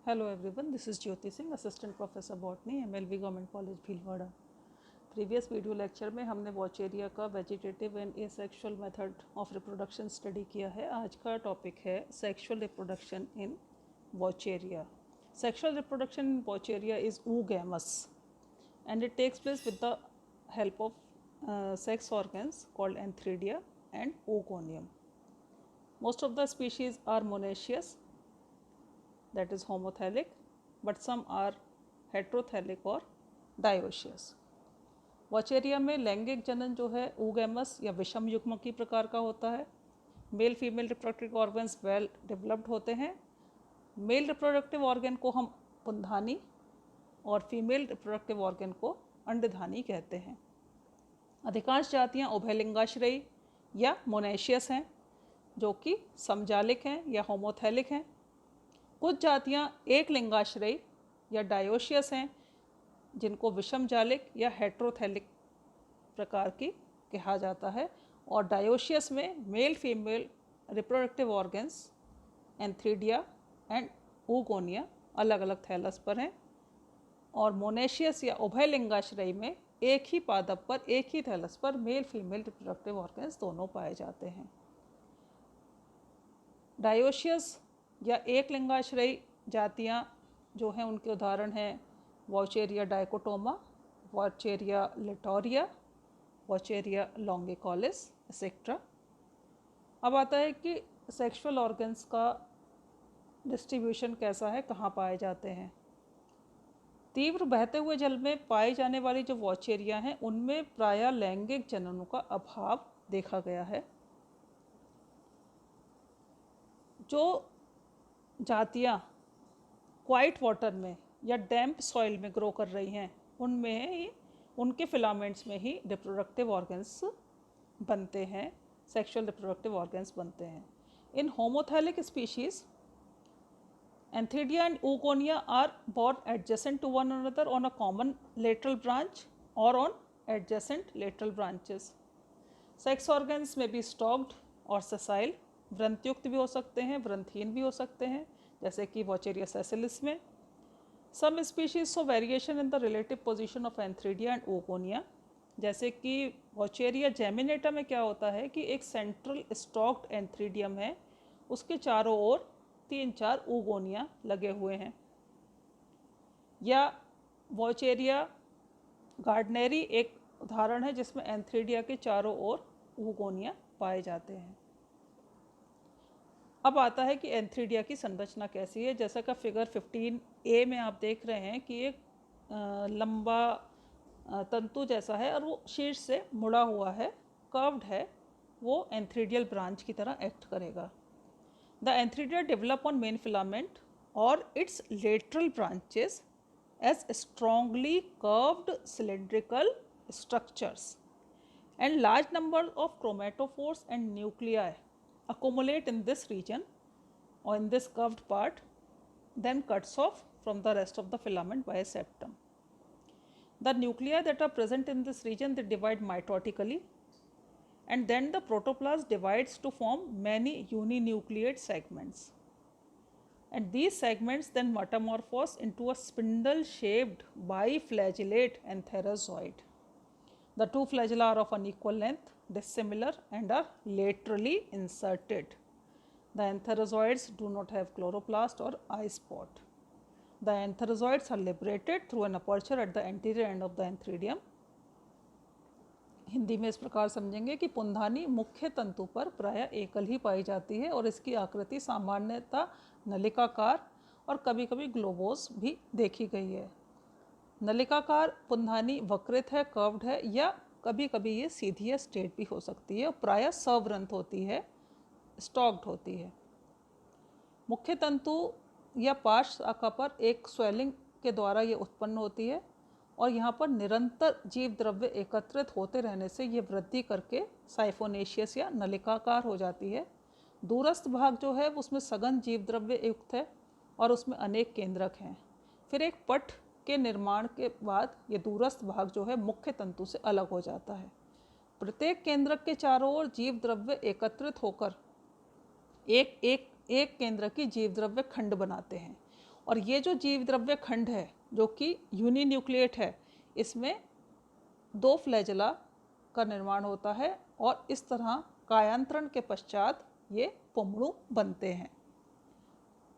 Hello everyone, this is Jyoti Singh, Assistant Professor Botany, MLV Government College, Bhilwara. Previous video lecture में हमने Vaucheria का vegetative and asexual method of reproduction study किया है। आज का topic है sexual reproduction in Vaucheria. Sexual reproduction in Vaucheria is oogamous and it takes place with the help of sex organs called antheridia and oogonium. Most of the species are monoecious, that is homothallic, but some are heterothallic or dioecious. वॉचेरिया में लैंगिक जनन जो है oogamous या विषम युग्मकी प्रकार का होता है। Male female reproductive organs well developed होते हैं। मेल रिप्रोडक्टिव ऑर्गन को हम पुंधानी और फीमेल रिप्रोडक्टिव ऑर्गन को अंडधानी कहते हैं। अधिकांश जातियां उभयलिंगाश्रयी या मोनेशियस हैं, जो कि समजालिक हैं या होमोथैलिक हैं। कुछ जातियां एक लिंगाश्रयी या डायोशियस हैं, जिनको विषमजालिक या हेट्रोथैलिक प्रकार की कहा जाता है। और डायोशियस में male female reproductive organs antheridia and oogonia अलग अलग थैलस पर हैं। और मोनेशियस या उभयलिंगाश्रयी में एक ही पादप पर एक ही थैलस पर मेल फीमेल रिप्रोडक्टिव ऑर्गन्स दोनों पाए जाते हैं। डायोशियस या एक लिंगाश्रयी जातियां जो हैं उनके उदाहरण हैं वॉचेरिया डाइकोटोमा, वॉचेरिया लिटोरिया, वॉचेरिया लॉन्गिकॉलिस एक्सेट्रा। अब आता है कि सेक्सुअल ऑर्गन्स का डिस्ट्रीब्यूशन कैसा है, कहाँ पाए जाते हैं। तीव्र बहते हुए जल में पाई जाने वाली जो वॉचेरिया हैं उनमें प्रायः लैंगिक जननों का अभाव देखा गया है। जो जातियाँ क्वाइट वाटर में या डैम्प सॉइल में ग्रो कर रही हैं उनमें ही उनके फिलामेंट्स में ही रिप्रोडक्टिव ऑर्गन्स बनते हैं, सेक्सुअल रिप्रोडक्टिव ऑर्गन्स बनते हैं। In homothallic species Antheridia and oogonia are born adjacent to one another on a common lateral branch or on adjacent lateral branches. Sex organs may be stalked or sessile, व्रंतयुक्त भी हो सकते हैं, व्रंतहीन भी हो सकते हैं, जैसे कि वॉचेरिया सेसिलिस में। Some species show variation in the relative position of Antheridia and oogonia, जैसे कि वॉचेरिया जेमिनेटा में क्या होता है कि एक सेंट्रल स्टॉक्ड एंथ्रीडियम है, उसके चारों ओर 3-4 oogonia लगे हुए हैं। या वॉचेरिया गार्डनेरी एक उदाहरण है जिसमें एंथ्रीडिया के चारों ओर oogonia पाए जाते हैं। अब आता है कि एंथ्रीडिया की संरचना कैसी है। जैसा कि फिगर 15A में आप देख रहे हैं कि एक लंबा तंतु जैसा है और वो शीर्ष से मुड़ा हुआ है, कर्व्ड है, वो एंथ्रीडियल ब्रांच की तरह एक्ट करेगा। The antheridia develop on main filament or its lateral branches as strongly curved cylindrical structures, and large number of chromatophores and nuclei accumulate in this region or in this curved part, then cuts off from the rest of the filament by a septum. The nuclei that are present in this region, they divide mitotically, and then the protoplasm divides to form many uninucleate segments, and these segments then metamorphose into a spindle shaped biflagellate antherozoid. The two flagella are of unequal length, dissimilar, and are laterally inserted. The antherozoids do not have chloroplast or eye spot. The antherozoids are liberated through an aperture at the anterior end of the antheridium. Hindi में इस प्रकार समझेंगे कि पुंधानी मुख्य तंतु पर प्रायः एकल ही पाई जाती है और इसकी आकृति सामान्यतः नलिकाकार और कभी कभी ग्लोबोस भी देखी गई है। नलिकाकार पुंधानी वक्रित है, कर्व्ड है, या कभी कभी ये सीधी या स्ट्रेट भी हो सकती है और प्रायः सवृंत होती है, स्टॉक्ड होती है। मुख्य तंतु या पार्श्व शाखा पर एक स्वेलिंग के द्वारा ये उत्पन्न होती है और यहाँ पर निरंतर जीव द्रव्य एकत्रित होते रहने से ये वृद्धि करके साइफोनेशियस या नलिकाकार हो जाती है। दूरस्थ भाग जो है उसमें सघन जीव द्रव्य युक्त है और उसमें अनेक केंद्रक हैं। फिर एक पट के निर्माण के बाद ये दूरस्थ भाग जो है मुख्य तंतु से अलग हो जाता है। प्रत्येक केंद्रक के चारों ओर जीव द्रव्य एकत्रित होकर एक केंद्र की जीव द्रव्य खंड बनाते हैं और ये जो जीव द्रव्य खंड है जो कि यूनिन्यूक्लिएट है, इसमें 2 फ्लैजेला का निर्माण होता है और इस तरह कायांतरण के पश्चात ये पुंबड़ू बनते हैं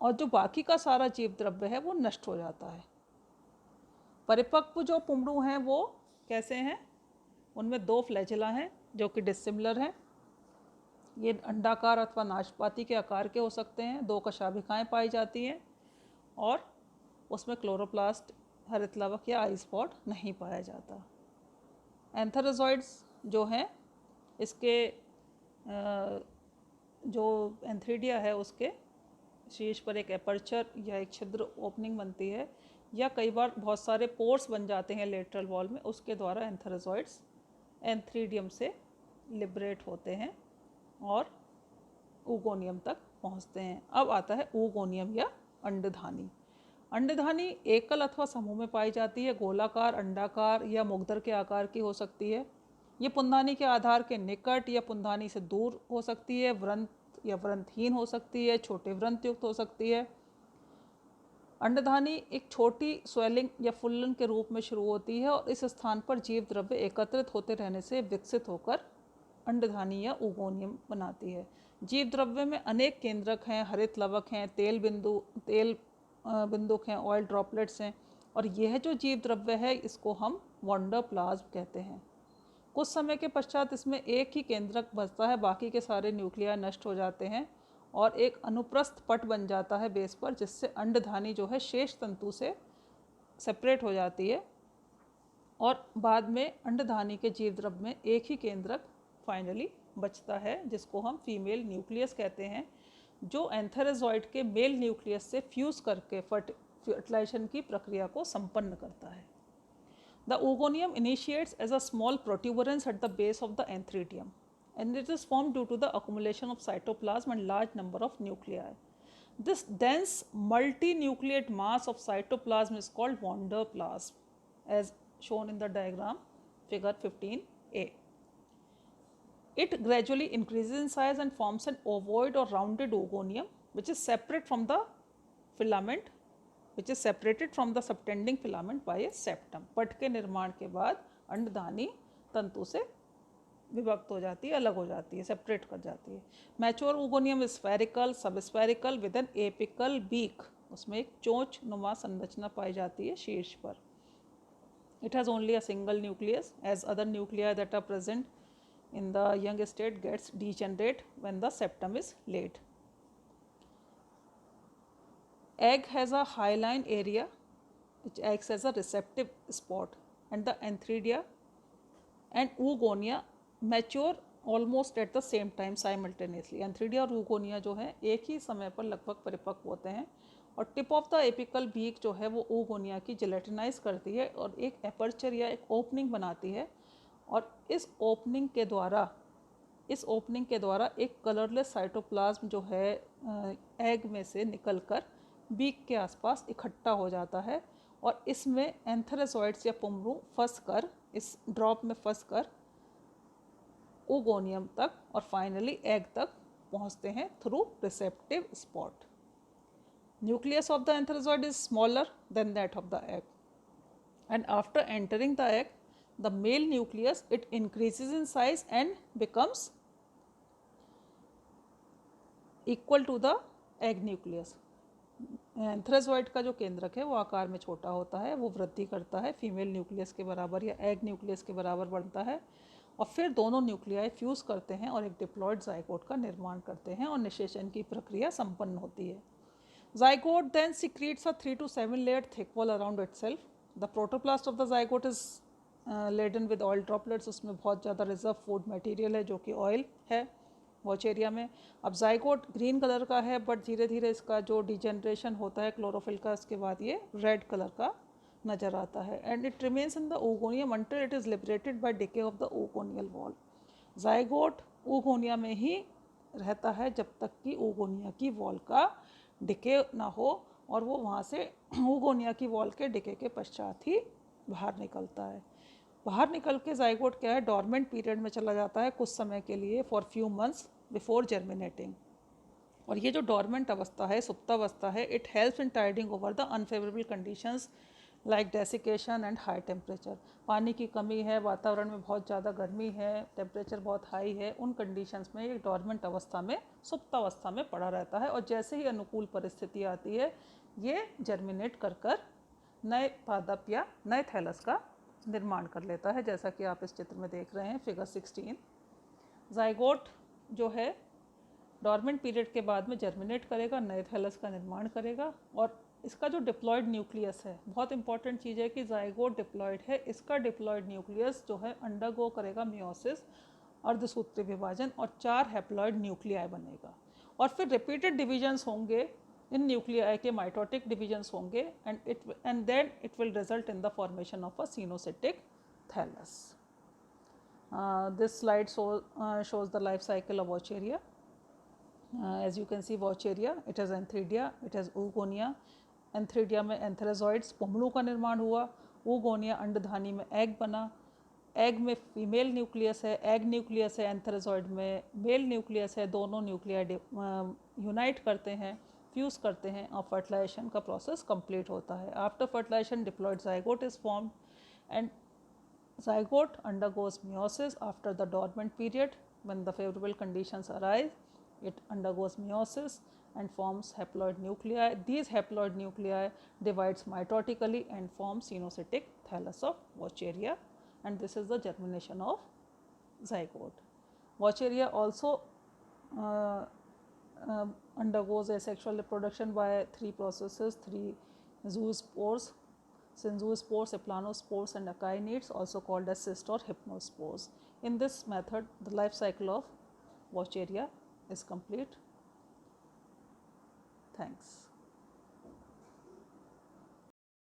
और जो बाकी का सारा जीव द्रव्य है वो नष्ट हो जाता है। परिपक्व जो पुंबड़ू हैं वो कैसे हैं? उनमें 2 फ्लैजेला हैं जो कि डिसिमिलर हैं। ये अंडाकार अथवा नाशपाती के आकार के हो सकते हैं, 2 कशाभिकाएँ पाई जाती हैं और उसमें क्लोरोप्लास्ट, हरित लवक या आई स्पॉट नहीं पाया जाता। एंथेरोजॉइड्स जो हैं, इसके जो एंथ्रीडिया है उसके शीर्ष पर एक एपर्चर या एक छिद्र ओपनिंग बनती है, या कई बार बहुत सारे पोर्स बन जाते हैं लेटरल वॉल में, उसके द्वारा एंथेरोजॉइड्स एंथ्रीडियम से लिबरेट होते हैं और ऊगोनियम तक पहुंचते हैं। अब आता है ऊगोनियम या अंडधानी। अंडधानी एकल अथवा समूह में पाई जाती है, गोलाकार, अंडाकार या मुग्धर के आकार की हो सकती है। ये पुंधानी के आधार के निकट या पुंधानी से दूर हो सकती है, व्रंत या व्रंतहीन हो सकती है, छोटे व्रंत युक्त हो सकती है। अंडधानी एक छोटी स्वेलिंग या फुल्लन के रूप में शुरू होती है और इस स्थान पर जीव द्रव्य एकत्रित होते रहने से विकसित होकर अंडधानी या ऊगोनियम बनाती है। जीव द्रव्य में अनेक केंद्रक हैं, हरित लवक हैं, तेल बिंदुक हैं, ऑयल ड्रॉपलेट्स हैं और यह जो जीव द्रव्य है इसको हम वंडरप्लाज्म कहते हैं। कुछ समय के पश्चात इसमें एक ही केंद्रक बचता है, बाकी के सारे न्यूक्लिया नष्ट हो जाते हैं और एक अनुप्रस्थ पट बन जाता है बेस पर, जिससे अंडधानी जो है शेष तंतु से सेपरेट हो जाती है और बाद में अंडधानी के जीव द्रव्य में एक ही केंद्रक फाइनली बचता है, जिसको हम फीमेल न्यूक्लियस कहते हैं, जो एंथेरोजॉइड के मेल न्यूक्लियस से फ्यूज करके फर्टिलाइजेशन की प्रक्रिया को संपन्न करता है। The oogonium initiates as a small protuberance at the base of the antheridium, and it is formed due to the accumulation of cytoplasm and large number of nuclei. This dense multinucleate mass of cytoplasm is called wonderplasm, as shown in the diagram figure 15a. It gradually increases in size and forms an ovoid or rounded oogonium, which is separate from the filament, which is separated from the subtending filament by a septum. पट के निर्माण के बाद अंडधानी तंतु से विभक्त हो जाती है, अलग हो जाती है, सेपरेट कर जाती है। Mature oogonium spherical, subspherical with an apical beak, उसमें एक चोंच नुमा संरचना पाई जाती है शीर्ष पर। It has only a single nucleus, as other nuclei that are present in the young state gets degenerate when the septum is laid. Egg has a hyaline area which acts as a receptive spot, and the antheridia and oogonia mature almost at the same time simultaneously. antheridia और oogonia जो है एक ही समय पर लगभग परिपक्व होते हैं और tip of the apical beak जो है वो oogonia की जेलेटिनाइज करती है और एक एपर्चर या एक ओपनिंग बनाती है और इस ओपनिंग के द्वारा एक कलरलेस साइटोप्लाज्म जो है एग में से निकलकर बीक के आसपास इकट्ठा हो जाता है और इसमें एंथेरोजॉइड्स या पुंबड़ू फंसकर, इस ड्रॉप में फंसकर oogoनियम तक और फाइनली एग तक पहुंचते हैं through receptive spot. Nucleus of the antherozoid is smaller than that of the egg, and after entering the egg the male nucleus it increases in size and becomes equal to the egg nucleus. Antherozoid का जो केंद्रक है वो आकार में छोटा होता है, वो वृद्धि करता है, फीमेल न्यूक्लियस के बराबर या एग न्यूक्लियस के बराबर बनता है और फिर दोनों न्यूक्लियाई फ्यूज़ करते हैं और एक डिप्लॉयड जाइगोट का निर्माण करते हैं और निषेचन की प्रक्रिया संपन्न होती है। Zygote then secretes a 3 to 7 layer thick wall around itself. The protoplast of the zygote is laden with oil droplets, उसमें बहुत ज़्यादा रिजर्व फूड मटेरियल है जो कि ऑयल है वॉचेरिया में। अब जाइगोट ग्रीन कलर का है बट धीरे धीरे इसका जो डिजेनरेशन होता है क्लोरोफिल का, इसके बाद ये रेड कलर का नज़र आता है and it remains in the oogonium until it is liberated by decay of the oogonial wall. Zygote oogonia में ही रहता है जब तक कि oogonia की वॉल का डिके ना हो और वो वहाँ से oogonia की वॉल के डिके के पश्चात ही बाहर निकलता है। बाहर निकल के जाइगोट क्या है, डॉर्मेंट पीरियड में चला जाता है कुछ समय के लिए, for few months before germinating. और ये जो डॉर्मेंट अवस्था है, सुप्तावस्था है, it helps in tidying over the unfavourable conditions like desiccation and high temperature. पानी की कमी है, वातावरण में बहुत ज़्यादा गर्मी है, टेम्परेचर बहुत हाई है, उन कंडीशंस में ये डॉर्मेंट अवस्था में, सुप्तावस्था में पड़ा रहता है और जैसे ही अनुकूल परिस्थिति आती है ये जर्मिनेट कर नए पादप या नए थैलस का निर्माण कर लेता है, जैसा कि आप इस चित्र में देख रहे हैं फिगर 16। जाइगोट जो है डॉर्मेंट पीरियड के बाद में जर्मिनेट करेगा, नए थैलस का निर्माण करेगा और इसका जो डिप्लॉयड न्यूक्लियस है, बहुत इंपॉर्टेंट चीज़ है कि जाइगोट डिप्लॉयड है, इसका डिप्लॉयड न्यूक्लियस जो है अंडरगो करेगा मियोसिस, अर्धसूत्रीय विभाजन, और 4 हैप्लॉयड न्यूक्लियाई बनेगा और फिर रिपीटेड डिविजन्स होंगे इन न्यूक्लियाई के, माइटोटिक डिविजन्स होंगे and then it will result in the formation of a coenocytic thallus. This slide shows the life cycle of Vaucheria. As you can see, Vaucheria, it has Antheridia, it has Oogonia. Antheridia में एंथेराजॉइड्स, पोमड़ों का निर्माण हुआ। Oogonia अंडधानी में egg बना, egg में female nucleus है, egg nucleus है, एंथेराजॉइड में मेल न्यूक्लियस है, दोनों न्यूक्लियाई यूनाइट करते हैं, फ्यूज़ करते हैं और फर्टिलाइजेशन का प्रोसेस कंप्लीट होता है। After fertilization diploid zygote is formed and zygote undergoes meiosis after the dormant period. When the favorable conditions arise, it undergoes meiosis and forms haploid nuclei. These haploid nuclei divides mitotically and form sinusitic thallus of Vaucheria, and this is the germination of zygote. Vaucheria also undergoes asexual reproduction by 3 processes, 3 zoospores, synzospores, eplanospores and achainids, also called as cyst or hypnospores. In this method, the life cycle of Vaucheria is complete. Thanks.